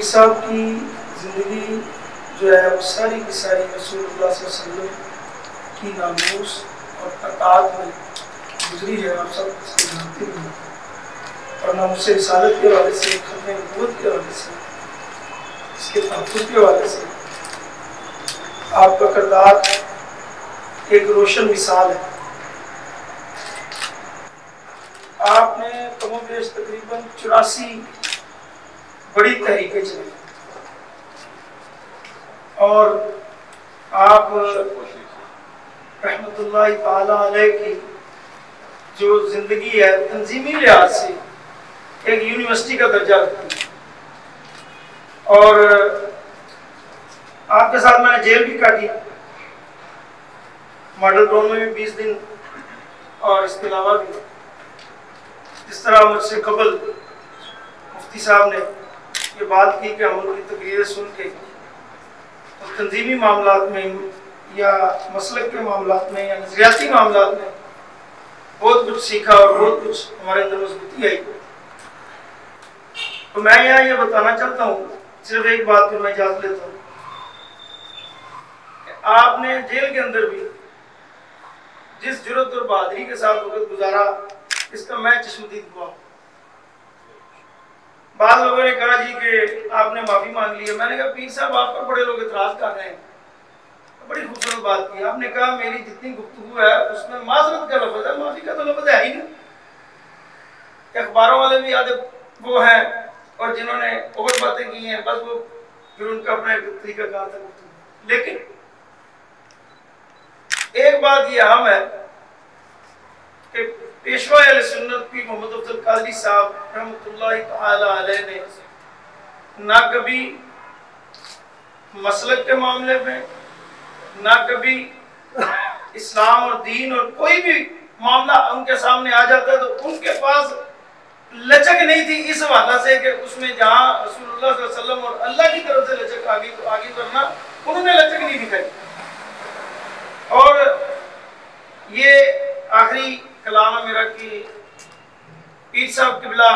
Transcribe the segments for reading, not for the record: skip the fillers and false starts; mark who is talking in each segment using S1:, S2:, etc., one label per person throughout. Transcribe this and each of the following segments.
S1: साहब की ज़िंदगी जो है वो सारी की सारी रसूलुल्लाह सल्लल्लाहु अलैहि वसल्लम की नामूस और अताअत में गुजरी है। आप सब इसको जानते हैं। और नामूस रिसालत के हवाले से, खत्म नबूवत के हवाले से, इसके तहफ़्फ़ुज़ के हवाले से आपका किरदार एक रोशन मिसाल है। आपने कमोबेश तकरीबन 84 बड़ी तहरीकें चलाई और आप रहमतुल्लाह ताला अलैह की जो ज़िंदगी है तंजीमी लिहाज से एक यूनिवर्सिटी का दर्जा रखती है। और आपके साथ मैंने जेल भी काटी, मॉडल टाउन में भी 20 दिन, और इसके अलावा भी जिस तरह मुझसे कबल मुफ्ती साहब ने ये बात की कि हम उनकी तकरीरें सुन के तो तंजीमी मामलात में या मसलक के मामलात में या नजरियाती मामलात में बहुत कुछ सीखा और बहुत कुछ हमारे अंदर मजबूती आई। तो मैं यहाँ ये बताना चाहता हूँ, सिर्फ एक बात को मैं इजाज़त लेता हूँ, आपने जेल के अंदर भी जिस जुर्रत और बहादुरी के साथ वक्त गुजारा, इसका मैं चश्मदीद हुआ। बाद लोगों ने कहा जी कि आपने माफ़ी मांग ली है। मैंने कहा पीर साहब आप पर बड़े लोग इतराज़ कर रहे हैं। तो बड़ी खूबसूरत बात की आपने कहा, मेरी जितनी गुफ्तगू है उसमें माज़रत का लफ्ज़ है, माफ़ी का तो लफ्ज़ है ही नहीं। अखबारों वाले भी आधे वो हैं और जिन्होंने और बातें की हैं, बस वो फिर उनका अपना एक तरीका कहा था गुफ्तगू। लेकिन एक बात ये अहम है कि पेशवा अहले सुन्नत पीर मोहम्मद अफजल कादरी साहब रहमतुल्लाह ताला अलैह ने ना कभी मसलक के मामले में, ना कभी इस्लाम और दीन और कोई भी मामला उनके सामने आ जाता है तो उनके पास लचक नहीं थी, इस हवाला से कि उसमें जहाँ रसूलुल्लाह सल्लल्लाहु अलैहि वसल्लम और अल्लाह की तरफ से लचक आ गई तो आगे करना उन्होंने लचक नहीं दिखाई। और ये आखिरी कलाम है मेरा कि पीर साहब किबला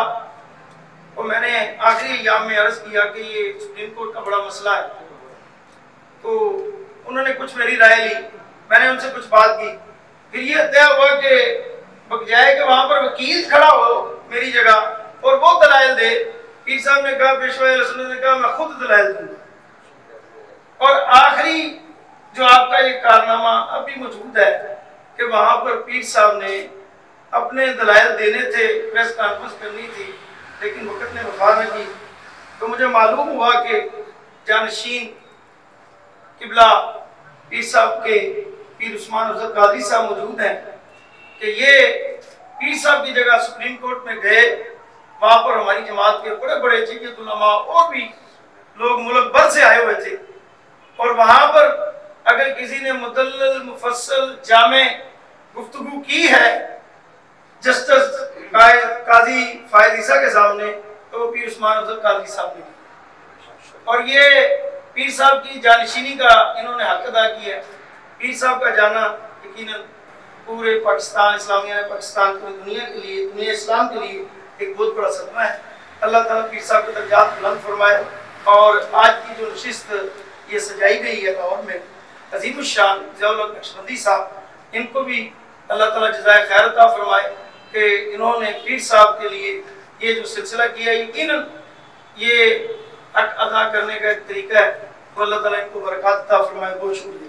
S1: को मैंने आखिरी अय्याम में अर्ज किया कि ये सुप्रीम कोर्ट का बड़ा मसला है। तो उन्होंने कुछ मेरी राय ली, मैंने उनसे कुछ बात की, फिर ये तय हुआ कि बजाय कि वहां पर वकील खड़ा हो मेरी जगह और वो दलाइल दे, पीर साहब ने कहा, पेशवा अहले सुन्नत ने कहा मैं खुद दलाइल दूंगा। और आखिरी जो आपका ये कारनामा अभी मौजूद है कि वहां पर पीर साहब ने अपने दलाइल देने थे, प्रेस कॉन्फ्रेंस करनी थी, लेकिन वक्त ने वफा न की। तो मुझे मालूम हुआ कि जानशीन किबला पीर साहब के पीर उस्मान अफजल कादरी साहब मौजूद हैं कि ये पीर साहब की जगह सुप्रीम कोर्ट में गए। वहां पर हमारी जमात के बड़े बड़े जमीयत उलमा और भी लोग मुल्क भर से आए हुए थे और वहां पर अगर किसी ने मुदल्लल मुफस्सल जामे गुफ्तगू की है जस्टिस काजी फायद ईसा के सामने, तो वो पीर उस्मान अफजल कादरी साहब ने की। और ये पीर साहब की जानशीनी का इन्होंने हक अदा किया है। पीर साहब का जाना यकीनन पूरे पाकिस्तान, इस्लामिया पाकिस्तान, पूरी दुनिया के लिए, दुनिया इस्लाम के लिए एक बहुत बड़ा सदमा है। अल्लाह ताला पीर साहब के दर्जात बुलंद फरमाए। और आज की जो नशिस्त ये सजाई गई है लाहौर में, अज़ीमुश्शान ज़ियाउल हक नक्शबंदी साहब, इनको भी अल्लाह ताला जज़ाए खैर अता फरमाए कि इन्होंने पीर साहब के लिए ये जो सिलसिला किया, यकीनन ये हक अदा करने का एक तरीका है। तो अल्लाह ताला इनको बरकत अता फरमाए। बहुत शुक्रिया।